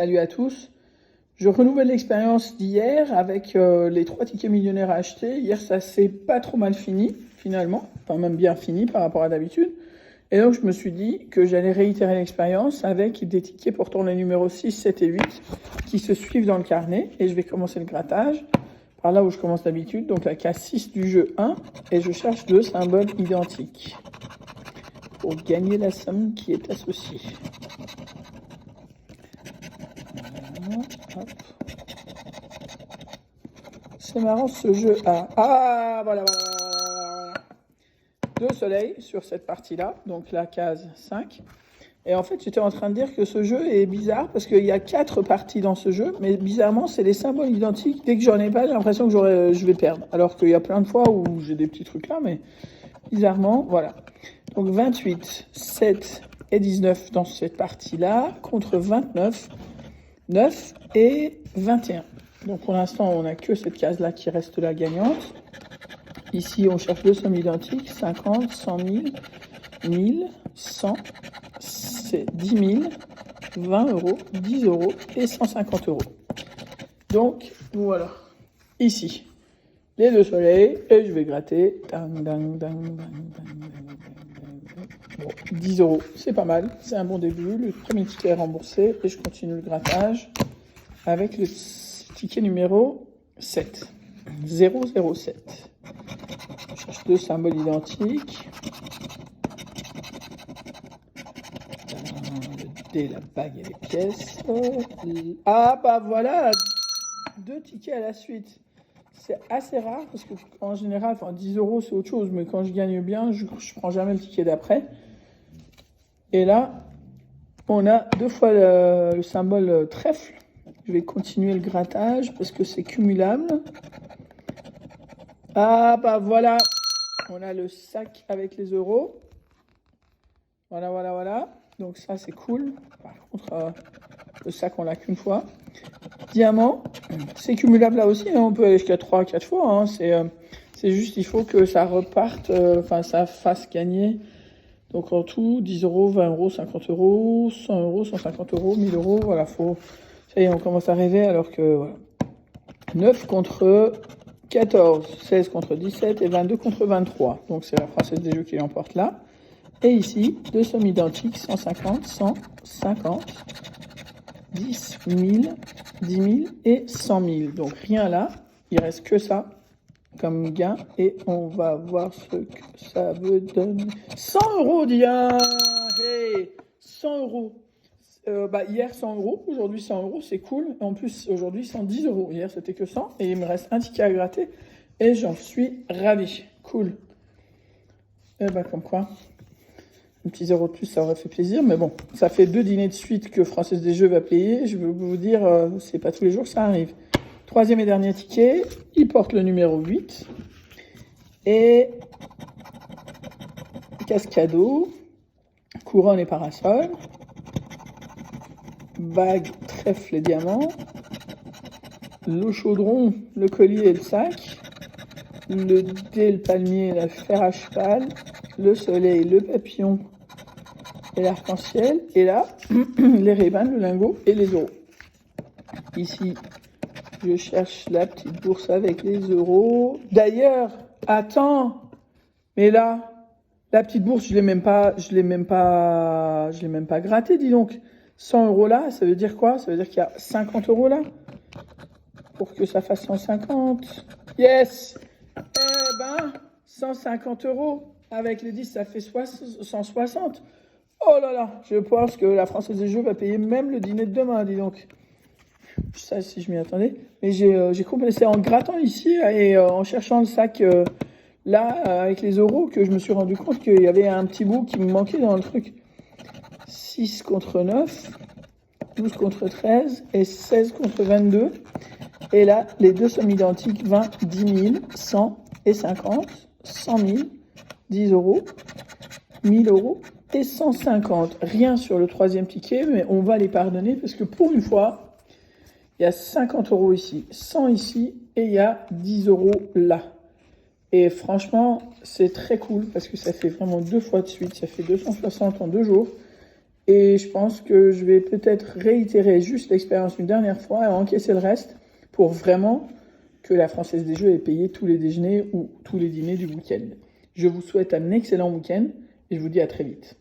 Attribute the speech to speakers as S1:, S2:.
S1: Salut à tous. Je renouvelle l'expérience d'hier avec les 3 tickets millionnaires à acheter. Hier, ça s'est pas trop mal fini, finalement. Enfin, même bien fini par rapport à d'habitude. Et donc, je me suis dit que j'allais réitérer l'expérience avec des tickets portant les numéros 6, 7 et 8 qui se suivent dans le carnet. Et je vais commencer le grattage par là où je commence d'habitude, donc la case 6 du jeu 1. Et je cherche 2 symboles identiques pour gagner la somme qui est associée. Hop. C'est marrant ce jeu a... Ah, voilà. 2 soleils sur cette partie-là, donc la case 5. Et en fait, j'étais en train de dire que ce jeu est bizarre parce qu'il y a 4 parties dans ce jeu, mais bizarrement, c'est les symboles identiques. Dès que j'en ai pas, j'ai l'impression que je vais perdre. Alors qu'il y a plein de fois où j'ai des petits trucs là, mais bizarrement, voilà. Donc 28, 7 et 19 dans cette partie-là, contre 29, 9 et 21. Donc pour l'instant, on n'a que cette case-là qui reste la gagnante. Ici, on cherche 2 sommes identiques, 50, 100 000, 1000, 100, c'est 10 000, 20 euros, 10 euros et 150 euros. Donc, voilà. Ici, les 2 soleils, et je vais gratter. Bon, 10 euros, c'est pas mal, c'est un bon début. Le premier ticket est remboursé et je continue le grattage avec le ticket numéro 7. 007. Je cherche 2 symboles identiques. Le dé, la bague et les pièces. Ah bah voilà, 2 tickets à la suite. C'est assez rare parce que en général, 10 euros c'est autre chose, mais quand je gagne bien, je prends jamais le ticket d'après. Et là, on a 2 fois le symbole trèfle. Je vais continuer le grattage parce que c'est cumulable. Ah bah voilà, on a le sac avec les euros. Voilà. Donc ça c'est cool. Par contre, le sac on l'a qu'une fois. Diamant, c'est cumulable là aussi, hein. On peut aller jusqu'à 3-4 fois. Hein. C'est juste, il faut que ça reparte, ça fasse gagner. Donc en tout, 10 euros, 20 euros, 50 euros, 100 euros, 150 euros, 1000 euros. Voilà, ça y est, on commence à rêver alors que voilà. 9 contre 14, 16 contre 17 et 22 contre 23. Donc c'est la Française des Jeux qui l'emporte là. Et ici, 2 sommes identiques, 150, 150, 10 000, 10 000 et 100 000. Donc rien là, il reste que ça comme gain. Et on va voir ce que ça veut donner. 100 euros, Dia. Hey, 100 euros. Hier 100 euros, aujourd'hui 100 euros, c'est cool. Et en plus, aujourd'hui 110 euros. Hier, c'était que 100. Et il me reste un ticket à gratter. Et j'en suis ravi. Cool. Et comme quoi, un petit 0 de plus, ça aurait fait plaisir. Mais bon, ça fait 2 dîners de suite que Française des Jeux va payer. Je veux vous dire, c'est pas tous les jours que ça arrive. 3e et dernier ticket. Il porte le numéro 8. Et cascadeau. Couronne et parasol. Bague, trèfle et diamant, le chaudron, le collier et le sac, le dé, le palmier, la fer à cheval, le soleil, le papillon et l'arc-en-ciel, et là, les Ray-Ban, le lingot et les euros. Ici, je cherche la petite bourse avec les euros. D'ailleurs, attends, mais là, la petite bourse, je l'ai même pas grattée, dis donc. 100 euros là, ça veut dire quoi? Ça veut dire qu'il y a 50 euros là? Pour que ça fasse 150. Yes! 150 euros. Avec les 10, ça fait 160. Oh là là, je pense que la Française des Jeux va payer même le dîner de demain, dis donc. Ça, si je m'y attendais. Mais j'ai complété en grattant ici et en cherchant le sac là, avec les euros, que je me suis rendu compte qu'il y avait un petit bout qui me manquait dans le truc. 6 contre 9, 12 contre 13 et 16 contre 22. Et là, les 2 sommes identiques, 20, 10 000, 100 et 50, 100 000, 10 euros, 1000 euros et 150. Rien sur le 3e ticket, mais on va les pardonner parce que pour une fois, il y a 50 euros ici, 100 ici et il y a 10 euros là. Et franchement, c'est très cool parce que ça fait vraiment 2 fois de suite, ça fait 260 en 2 jours. Et je pense que je vais peut-être réitérer juste l'expérience une dernière fois et encaisser le reste pour vraiment que la Française des Jeux ait payé tous les déjeuners ou tous les dîners du week-end. Je vous souhaite un excellent week-end et je vous dis à très vite.